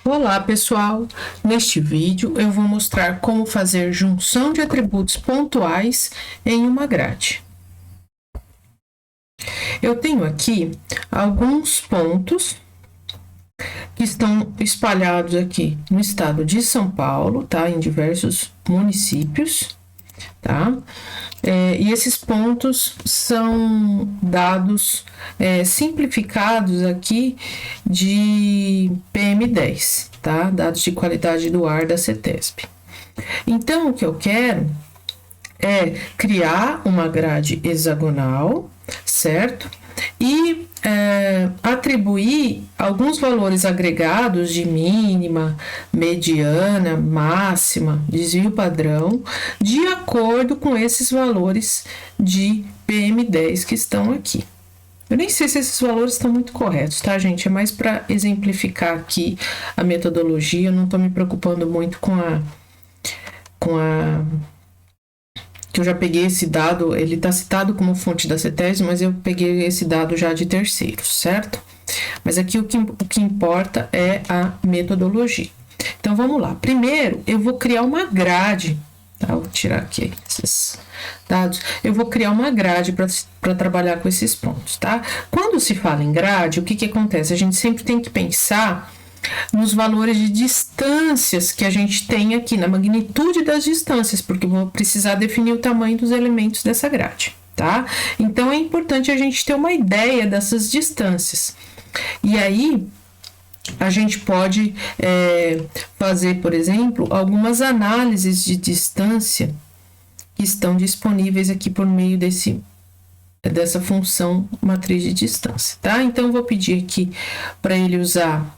Olá pessoal, neste vídeo eu vou mostrar como fazer junção de atributos pontuais em uma grade. Eu tenho aqui alguns pontos que estão espalhados aqui no estado de São Paulo, tá? Em diversos municípios, tá? E esses pontos são dados simplificados aqui de PM10, tá? Dados de qualidade do ar da CETESB. Então, o que eu quero é criar uma grade hexagonal, certo? E atribuir alguns valores agregados de mínima, mediana, máxima, desvio padrão, de acordo com esses valores de PM10 que estão aqui. Eu nem sei se esses valores estão muito corretos, tá, gente? É mais para exemplificar aqui a metodologia, eu não estou me preocupando muito com a que eu já peguei esse dado, ele está citado como fonte da CETESB, mas eu peguei esse dado já de terceiros, certo? Mas aqui o que importa é a metodologia. Então, vamos lá. Primeiro, eu vou criar uma grade, tá? Vou tirar aqui esses dados. Eu vou criar uma grade para trabalhar com esses pontos, tá? Quando se fala em grade, o que acontece? A gente sempre tem que pensar nos valores de distâncias que a gente tem aqui, na magnitude das distâncias, porque eu vou precisar definir o tamanho dos elementos dessa grade, tá? Então, é importante a gente ter uma ideia dessas distâncias. E aí, a gente pode fazer, por exemplo, algumas análises de distância que estão disponíveis aqui por meio dessa função matriz de distância, tá? Então, eu vou pedir aqui para ele usar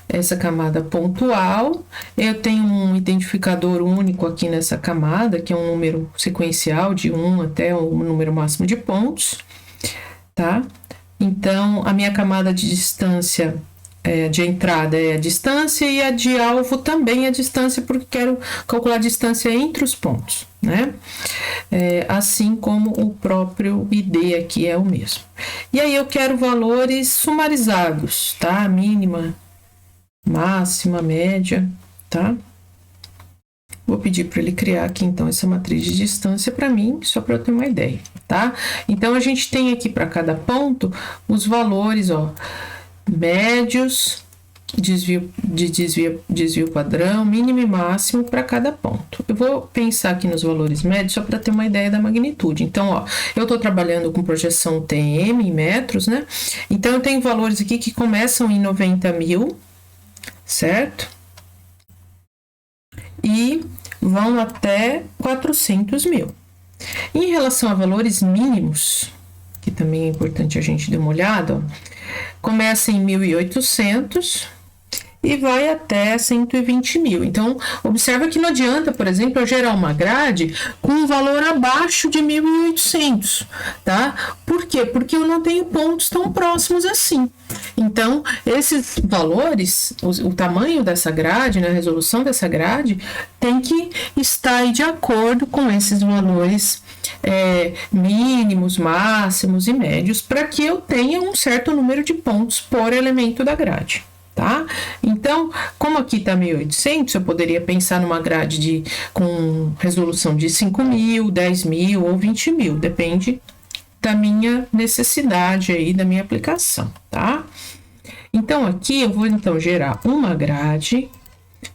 essa camada pontual. Eu tenho um identificador único aqui nessa camada, que é um número sequencial de 1 até o número máximo de pontos, tá? Então, a minha camada de distância de entrada é a distância e a de alvo também é a distância, porque quero calcular a distância entre os pontos, né? Assim como o próprio ID aqui é o mesmo. E aí eu quero valores sumarizados, tá? Mínima, máxima, média, tá? Vou pedir para ele criar aqui, então, essa matriz de distância para mim, só para eu ter uma ideia, tá? Então, a gente tem aqui para cada ponto os valores, ó, médios, desvio padrão, mínimo e máximo para cada ponto. Eu vou pensar aqui nos valores médios só para ter uma ideia da magnitude. Então, ó, eu estou trabalhando com projeção TM em metros, né? Então, eu tenho valores aqui que começam em 90 mil, certo? E vão até 400 mil. Em relação a valores mínimos, que também é importante a gente dar uma olhada, ó, começa em 1.800 e vai até 120 mil. Então, observa que não adianta, por exemplo, eu gerar uma grade com um valor abaixo de 1.800, tá? Por quê? Porque eu não tenho pontos tão próximos assim. Então, esses valores, o tamanho dessa grade, né, a resolução dessa grade, tem que estar aí de acordo com esses valores mínimos, máximos e médios, para que eu tenha um certo número de pontos por elemento da grade. Tá? Então, como aqui está 1.800, eu poderia pensar numa grade com resolução de 5.000, 10.000 ou 20.000, depende da minha necessidade aí, da minha aplicação, tá? Então, aqui eu vou então gerar uma grade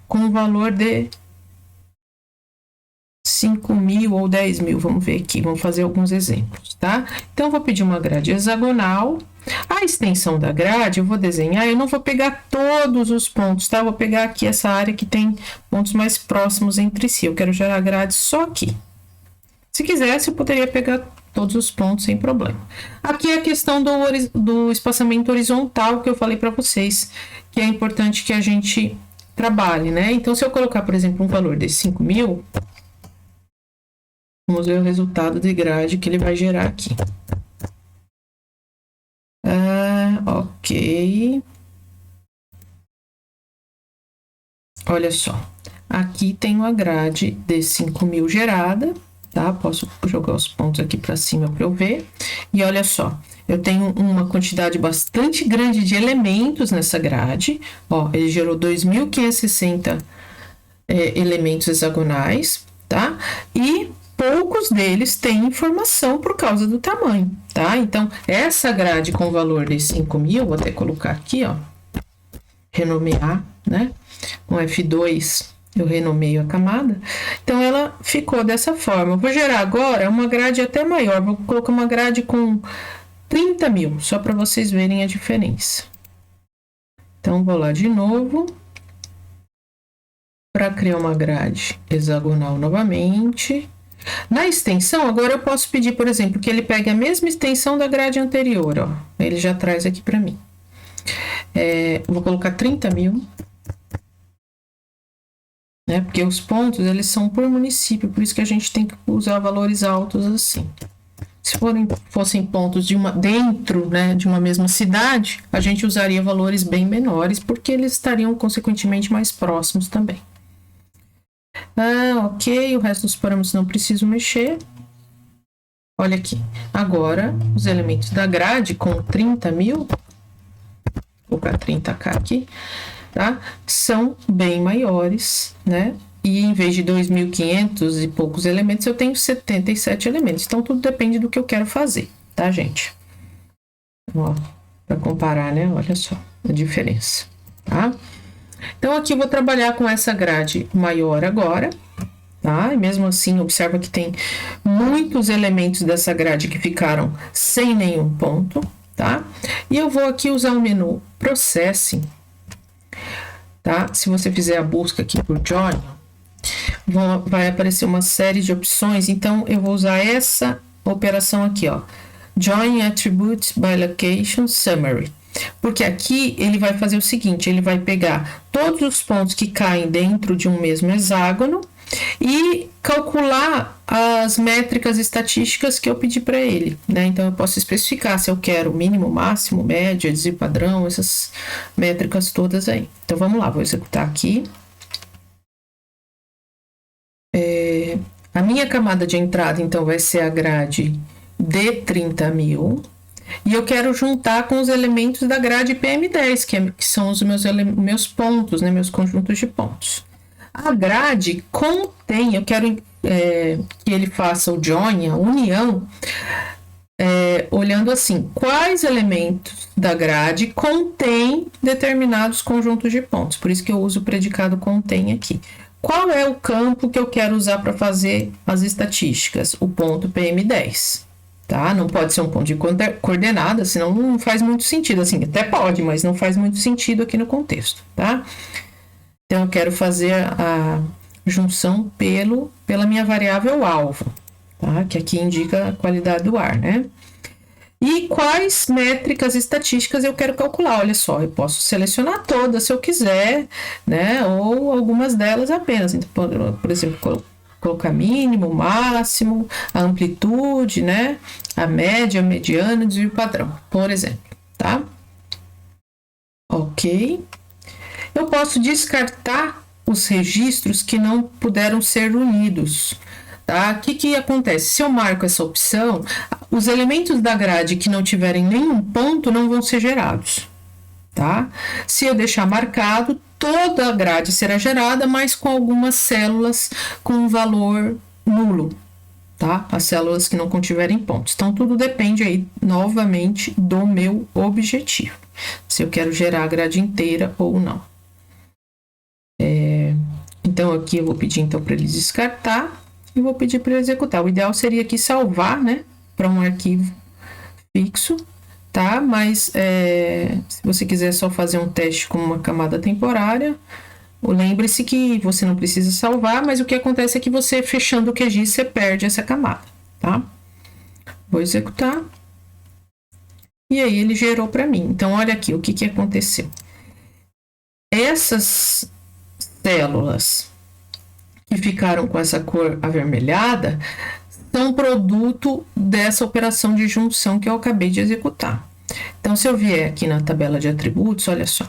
com o valor de 5.000 ou 10.000, vamos ver aqui, vamos fazer alguns exemplos, tá? Então, eu vou pedir uma grade hexagonal. A extensão da grade, eu vou desenhar, eu não vou pegar todos os pontos, tá? Eu vou pegar aqui essa área que tem pontos mais próximos entre si. Eu quero gerar a grade só aqui. Se quisesse, eu poderia pegar todos os pontos sem problema. Aqui é a questão do espaçamento horizontal que eu falei para vocês, que é importante que a gente trabalhe, né? Então, se eu colocar, por exemplo, um valor de 5.000, vamos ver o resultado de grade que ele vai gerar aqui. Ok. Olha só. Aqui tem uma grade de 5.000 gerada, tá? Posso jogar os pontos aqui para cima para eu ver. E olha só, eu tenho uma quantidade bastante grande de elementos nessa grade. Ó, ele gerou 2.560 elementos hexagonais, tá? E poucos deles têm informação por causa do tamanho, tá? Então, essa grade com o valor de 5.000, vou até colocar aqui, ó, renomear, né? Com F2, eu renomeio a camada. Então, ela ficou dessa forma. Eu vou gerar agora uma grade até maior, vou colocar uma grade com 30.000, só para vocês verem a diferença. Então, vou lá de novo. Para criar uma grade hexagonal novamente. Na extensão, agora eu posso pedir, por exemplo, que ele pegue a mesma extensão da grade anterior, ó. Ele já traz aqui para mim. Vou colocar 30.000. Né? Porque os pontos, eles são por município, por isso que a gente tem que usar valores altos assim. Se fossem pontos dentro, né, de uma mesma cidade, a gente usaria valores bem menores, porque eles estariam, consequentemente, mais próximos também. Ok, o resto dos parâmetros não preciso mexer. Olha aqui. Agora, os elementos da grade com 30.000, vou colocar 30k aqui, tá? São bem maiores, né? E em vez de 2.500 e poucos elementos, eu tenho 77 elementos. Então, tudo depende do que eu quero fazer, tá, gente? Ó, para comparar, né? Olha só a diferença, tá? Então, aqui eu vou trabalhar com essa grade maior agora, tá? E mesmo assim, observa que tem muitos elementos dessa grade que ficaram sem nenhum ponto, tá? E eu vou aqui usar o menu Processing, tá? Se você fizer a busca aqui por Join, vai aparecer uma série de opções. Então, eu vou usar essa operação aqui, ó. Join Attributes by Location Summary. Porque aqui ele vai fazer o seguinte, ele vai pegar todos os pontos que caem dentro de um mesmo hexágono e calcular as métricas estatísticas que eu pedi para ele, né? Então, eu posso especificar se eu quero mínimo, máximo, média, desvio padrão, essas métricas todas aí. Então, vamos lá, vou executar aqui. A minha camada de entrada, então, vai ser a grade de 30.000. E eu quero juntar com os elementos da grade PM10, que são os meus pontos, né, meus conjuntos de pontos. A grade contém, eu quero que ele faça o join, a união, olhando assim, quais elementos da grade contém determinados conjuntos de pontos. Por isso que eu uso o predicado contém aqui. Qual é o campo que eu quero usar para fazer as estatísticas? O ponto PM10. Tá? Não pode ser um ponto de coordenada, senão não faz muito sentido. Assim, até pode, mas não faz muito sentido aqui no contexto, tá? Então, eu quero fazer a junção pela minha variável alvo, tá? Que aqui indica a qualidade do ar, né? E quais métricas estatísticas eu quero calcular? Olha só, eu posso selecionar todas se eu quiser, né? Ou algumas delas apenas. Então, por exemplo, colocar mínimo, máximo, a amplitude, né? A média, a mediana, desvio padrão, por exemplo, tá? Ok. Eu posso descartar os registros que não puderam ser unidos, tá? O que acontece? Se eu marco essa opção, os elementos da grade que não tiverem nenhum ponto não vão ser gerados, tá? Se eu deixar marcado, toda a grade será gerada, mas com algumas células com valor nulo, tá? As células que não contiverem pontos. Então, tudo depende aí, novamente, do meu objetivo. Se eu quero gerar a grade inteira ou não. Então, aqui eu vou pedir então para ele descartar e vou pedir para ele executar. O ideal seria aqui salvar, né? Para um arquivo fixo. Tá? Mas se você quiser só fazer um teste com uma camada temporária, lembre-se que você não precisa salvar, mas o que acontece é que você, fechando o QGIS, você perde essa camada, tá? Vou executar. E aí ele gerou para mim. Então, olha aqui o que aconteceu. Essas células que ficaram com essa cor avermelhada são produto dessa operação de junção que eu acabei de executar. Então, se eu vier aqui na tabela de atributos, olha só.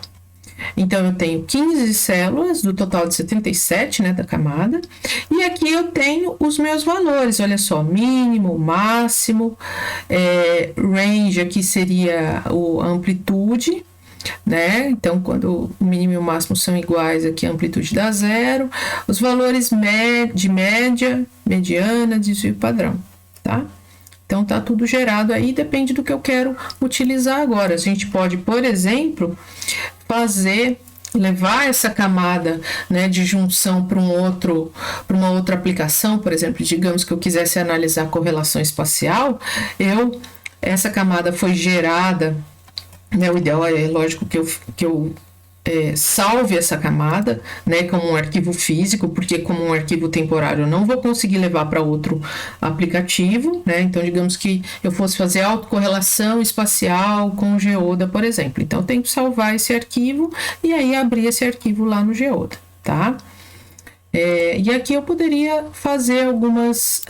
Então, eu tenho 15 células do total de 77, né, da camada. E aqui eu tenho os meus valores, olha só, mínimo, máximo, range aqui seria a amplitude, né? Então, quando o mínimo e o máximo são iguais, aqui a amplitude dá zero. Os valores de média, mediana, desvio padrão, tá? Então, tá tudo gerado aí, depende do que eu quero utilizar agora. A gente pode, por exemplo, levar essa camada, né, de junção para uma outra aplicação, por exemplo, digamos que eu quisesse analisar correlação espacial, essa camada foi gerada, né, o ideal é lógico que eu salve essa camada, né, como um arquivo físico, porque como um arquivo temporário eu não vou conseguir levar para outro aplicativo, né? Então, digamos que eu fosse fazer autocorrelação espacial com Geoda, por exemplo. Então, eu tenho que salvar esse arquivo e aí abrir esse arquivo lá no Geoda, tá? E aqui eu poderia fazer algumas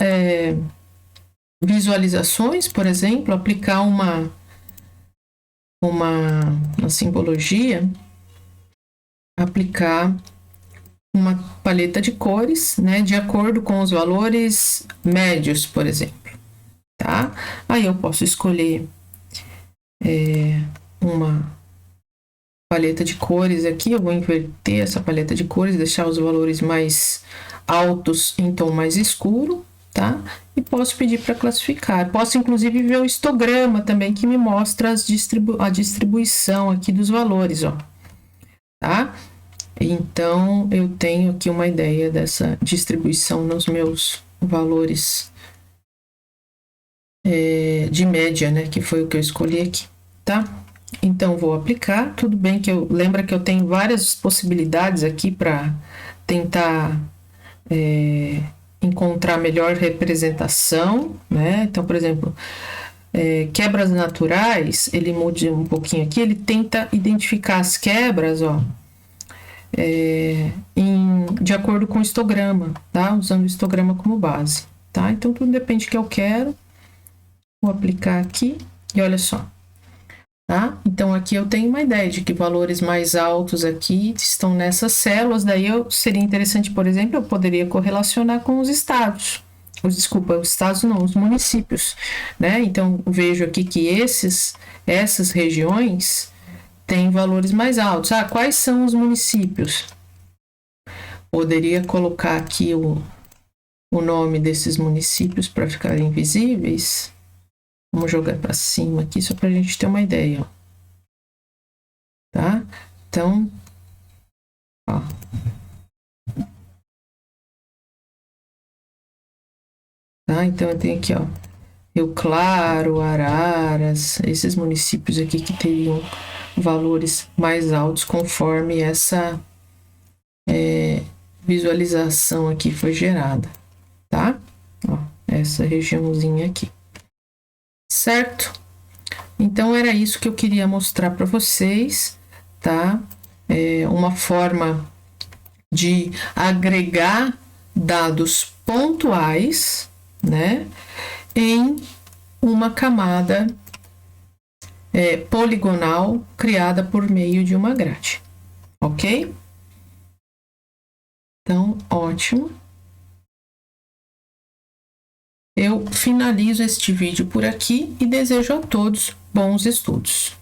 visualizações, por exemplo, aplicar uma simbologia, aplicar uma paleta de cores, né, de acordo com os valores médios, por exemplo, tá? Aí eu posso escolher uma paleta de cores aqui, eu vou inverter essa paleta de cores, deixar os valores mais altos em tom mais escuro, tá? E posso pedir para classificar. Posso, inclusive, ver o histograma também, que me mostra a distribuição aqui dos valores, ó, tá? Então, eu tenho aqui uma ideia dessa distribuição nos meus valores de média, né? Que foi o que eu escolhi aqui, tá? Então, vou aplicar. Tudo bem que lembra que eu tenho várias possibilidades aqui para tentar encontrar melhor representação, né? Então, por exemplo, quebras naturais, ele muda um pouquinho aqui, ele tenta identificar as quebras, ó, de acordo com o histograma, tá? Usando o histograma como base, tá? Então, tudo depende do que eu quero. Vou aplicar aqui e olha só, tá? Então, aqui eu tenho uma ideia de que valores mais altos aqui estão nessas células, daí seria interessante, por exemplo, eu poderia correlacionar com os estados. Os estados não, os municípios, né? Então, vejo aqui que essas regiões têm valores mais altos. Ah, quais são os municípios? Poderia colocar aqui o nome desses municípios para ficarem visíveis. Vamos jogar para cima aqui só para a gente ter uma ideia, ó. Tá? Então, ó. Tá? Então eu tenho aqui, ó, Rio Claro, Araras, esses municípios aqui que teriam valores mais altos conforme essa visualização aqui foi gerada, tá? Ó, essa regiãozinha aqui, certo? Então era isso que eu queria mostrar para vocês, tá? Uma forma de agregar dados pontuais, né, em uma camada poligonal criada por meio de uma grade, ok? Então, ótimo. Eu finalizo este vídeo por aqui e desejo a todos bons estudos.